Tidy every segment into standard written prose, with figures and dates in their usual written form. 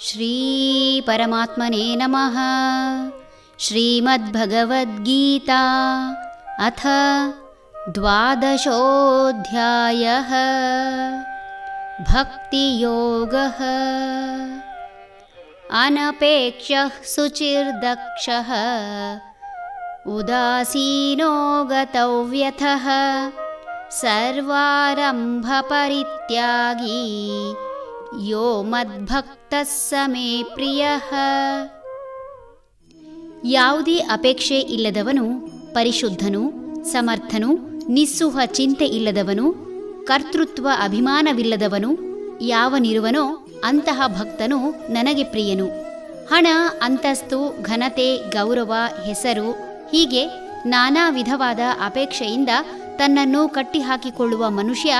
ಶ್ರೀ ಪರಮಾತ್ಮನೇ ನಮಃ. ಶ್ರೀಮದ್ಭಗವದ್ಗೀತಾ ಅಥ ದ್ವಾದಶೋऽಧ್ಯಾಯಃ. ಭಕ್ತಿಯೋಗಃ. ಅನಪೇಕ್ಷಃ ಶುಚಿರ್ದಕ್ಷಃ ಉದಾಸೀನೋ ಗತವ್ಯಥಃ ಸರ್ವಾರಂಭ ಪರಿತ್ಯಾಗಿ ಯೋ ಮದ್ಭಕ್ತಃ ಸ ಮೇ ಪ್ರಿಯಃ. ಯಾವುದೇ ಅಪೇಕ್ಷೆ ಇಲ್ಲದವನು, ಪರಿಶುದ್ಧನು, ಸಮರ್ಥನು, ನಿಸ್ಸುಹ ಚಿಂತೆ ಇಲ್ಲದವನು, ಕರ್ತೃತ್ವ ಅಭಿಮಾನವಿಲ್ಲದವನು ಯಾವನಿರುವನೋ ಅಂತಹ ಭಕ್ತನು ನನಗೆ ಪ್ರಿಯನು. ಹಣ, ಅಂತಸ್ತು, ಘನತೆ, ಗೌರವ, ಹೆಸರು ಹೀಗೆ ನಾನಾ ವಿಧವಾದ ಅಪೇಕ್ಷೆಯಿಂದ ತನ್ನನ್ನು ಕಟ್ಟಿಹಾಕಿಕೊಳ್ಳುವ ಮನುಷ್ಯ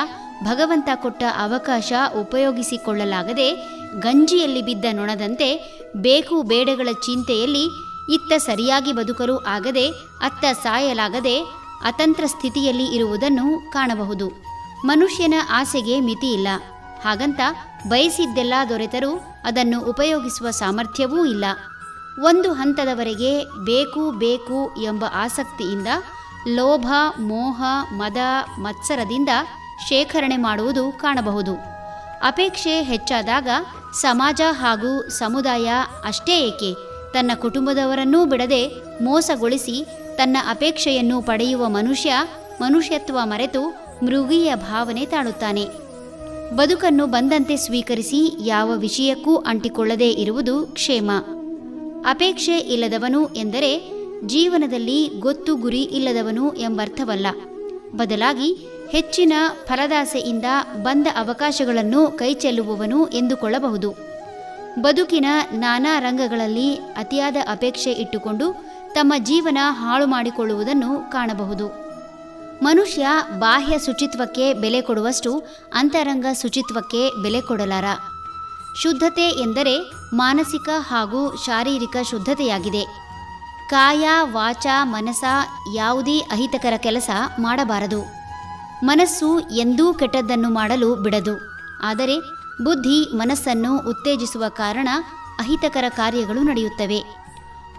ಭಗವಂತ ಕೊಟ್ಟ ಅವಕಾಶ ಉಪಯೋಗಿಸಿಕೊಳ್ಳಲಾಗದೆ ಗಂಜಿಯಲ್ಲಿ ಬಿದ್ದ ನೊಣದಂತೆ ಬೇಕು ಬೇಡಗಳ ಚಿಂತೆಯಲ್ಲಿ ಇತ್ತ ಸರಿಯಾಗಿ ಬದುಕಲು ಆಗದೆ ಅತ್ತ ಸಾಯಲಾಗದೆ ಅತಂತ್ರ ಸ್ಥಿತಿಯಲ್ಲಿ ಇರುವುದನ್ನು ಕಾಣಬಹುದು. ಮನುಷ್ಯನ ಆಸೆಗೆ ಮಿತಿಯಿಲ್ಲ. ಹಾಗಂತ ಬಯಸಿದ್ದೆಲ್ಲ ದೊರೆತರೂ ಅದನ್ನು ಉಪಯೋಗಿಸುವ ಸಾಮರ್ಥ್ಯವೂ ಇಲ್ಲ. ಒಂದು ಹಂತದವರೆಗೆ ಬೇಕು ಬೇಕು ಎಂಬ ಆಸಕ್ತಿಯಿಂದ ಲೋಭ, ಮೋಹ, ಮದ, ಮತ್ಸರದಿಂದ ಶೇಖರಣೆ ಮಾಡುವುದು ಕಾಣಬಹುದು. ಅಪೇಕ್ಷೆ ಹೆಚ್ಚಾದಾಗ ಸಮಾಜ ಹಾಗೂ ಸಮುದಾಯ ಅಷ್ಟೇ ಏಕೆ ತನ್ನ ಕುಟುಂಬದವರನ್ನೂ ಬಿಡದೆ ಮೋಸಗೊಳಿಸಿ ತನ್ನ ಅಪೇಕ್ಷೆಯನ್ನು ಪಡೆಯುವ ಮನುಷ್ಯ ಮನುಷ್ಯತ್ವ ಮರೆತು ಮೃಗೀಯ ಭಾವನೆ ತಾಳುತ್ತಾನೆ. ಬದುಕನ್ನು ಬಂದಂತೆ ಸ್ವೀಕರಿಸಿ ಯಾವ ವಿಷಯಕ್ಕೂ ಅಂಟಿಕೊಳ್ಳದೇ ಇರುವುದು ಕ್ಷೇಮ. ಅಪೇಕ್ಷೆ ಇಲ್ಲದವನು ಎಂದರೆ ಜೀವನದಲ್ಲಿ ಗೊತ್ತು ಗುರಿ ಇಲ್ಲದವನು ಎಂಬರ್ಥವಲ್ಲ. ಬದಲಾಗಿ ಹೆಚ್ಚಿನ ಫಲದಾಸೆಯಿಂದ ಬಂದ ಅವಕಾಶಗಳನ್ನು ಕೈಚೆಲ್ಲುವವನು ಎಂದುಕೊಳ್ಳಬಹುದು. ಬದುಕಿನ ನಾನಾ ರಂಗಗಳಲ್ಲಿ ಅತಿಯಾದ ಅಪೇಕ್ಷೆ ಇಟ್ಟುಕೊಂಡು ತಮ್ಮ ಜೀವನ ಹಾಳು ಮಾಡಿಕೊಳ್ಳುವುದನ್ನು ಕಾಣಬಹುದು. ಮನುಷ್ಯ ಬಾಹ್ಯ ಶುಚಿತ್ವಕ್ಕೆ ಬೆಲೆ ಕೊಡುವಷ್ಟು ಅಂತರಂಗ ಶುಚಿತ್ವಕ್ಕೆ ಬೆಲೆ ಕೊಡಲಾರ. ಶುದ್ಧತೆ ಎಂದರೆ ಮಾನಸಿಕ ಹಾಗೂ ಶಾರೀರಿಕ ಶುದ್ಧತೆಯಾಗಿದೆ. ಕಾಯ, ವಾಚ, ಮನಸ ಯಾವುದೇ ಅಹಿತಕರ ಕೆಲಸ ಮಾಡಬಾರದು. ಮನಸ್ಸು ಎಂದೂ ಕೆಟ್ಟದ್ದನ್ನು ಮಾಡಲು ಬಿಡದು. ಆದರೆ ಬುದ್ಧಿ ಮನಸ್ಸನ್ನು ಉತ್ತೇಜಿಸುವ ಕಾರಣ ಅಹಿತಕರ ಕಾರ್ಯಗಳು ನಡೆಯುತ್ತವೆ.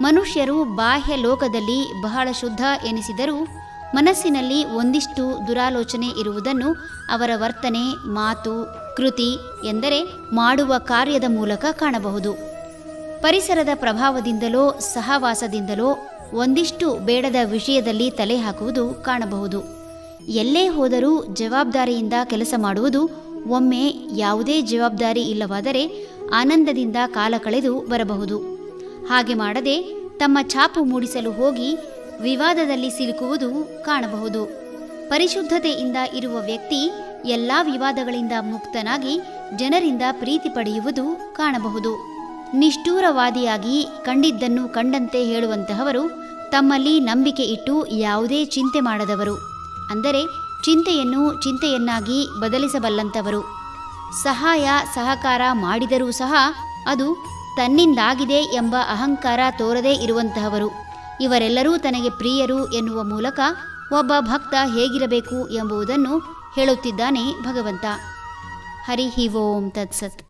ಮನುಷ್ಯರು ಬಾಹ್ಯ ಲೋಕದಲ್ಲಿ ಬಹಳ ಶುದ್ಧ ಎನಿಸಿದರೂ ಮನಸ್ಸಿನಲ್ಲಿ ಒಂದಿಷ್ಟು ದುರಾಲೋಚನೆ ಇರುವುದನ್ನು ಅವರ ವರ್ತನೆ, ಮಾತು, ಕೃತಿ ಎಂದರೆ ಮಾಡುವ ಕಾರ್ಯದ ಮೂಲಕ ಕಾಣಬಹುದು. ಪರಿಸರದ ಪ್ರಭಾವದಿಂದಲೋ ಸಹವಾಸದಿಂದಲೋ ಒಂದಿಷ್ಟು ಬೇಡದ ವಿಷಯದಲ್ಲಿ ತಲೆ ಹಾಕುವುದು ಕಾಣಬಹುದು. ಎಲ್ಲೇ ಹೋದರೂ ಜವಾಬ್ದಾರಿಯಿಂದ ಕೆಲಸ ಮಾಡುವುದು, ಒಮ್ಮೆ ಯಾವುದೇ ಜವಾಬ್ದಾರಿ ಇಲ್ಲವಾದರೆ ಆನಂದದಿಂದ ಕಾಲ ಕಳೆದು ಬರಬಹುದು. ಹಾಗೆ ಮಾಡದೆ ತಮ್ಮ ಛಾಪು ಮೂಡಿಸಲು ಹೋಗಿ ವಿವಾದದಲ್ಲಿ ಸಿಲುಕುವುದು ಕಾಣಬಹುದು. ಪರಿಶುದ್ಧತೆಯಿಂದ ಇರುವ ವ್ಯಕ್ತಿ ಎಲ್ಲ ವಿವಾದಗಳಿಂದ ಮುಕ್ತನಾಗಿ ಜನರಿಂದ ಪ್ರೀತಿ ಪಡೆಯುವುದು ಕಾಣಬಹುದು. ನಿಷ್ಠೂರವಾದಿಯಾಗಿ ಕಂಡಿದ್ದನ್ನು ಕಂಡಂತೆ ಹೇಳುವಂತಹವರು ತಮ್ಮಲ್ಲಿ ನಂಬಿಕೆ ಇಟ್ಟು ಯಾವುದೇ ಚಿಂತೆ ಮಾಡದವರು. ಅಂದರೆ ಚಿಂತೆಯನ್ನು ಚಿಂತೆಯನ್ನಾಗಿ ಬದಲಿಸಬಲ್ಲಂಥವರು. ಸಹಾಯ ಸಹಕಾರ ಮಾಡಿದರೂ ಸಹ ಅದು ತನ್ನಿಂದಾಗಿದೆ ಎಂಬ ಅಹಂಕಾರ ತೋರದೇ ಇರುವಂತಹವರು. ಇವರೆಲ್ಲರೂ ತನಗೆ ಪ್ರಿಯರು ಎನ್ನುವ ಮೂಲಕ ಒಬ್ಬ ಭಕ್ತ ಹೇಗಿರಬೇಕು ಎಂಬುದನ್ನು ಹೇಳುತ್ತಿದ್ದಾನೆ ಭಗವಂತ. ಹರಿ ಓಂ ತತ್ಸತ್.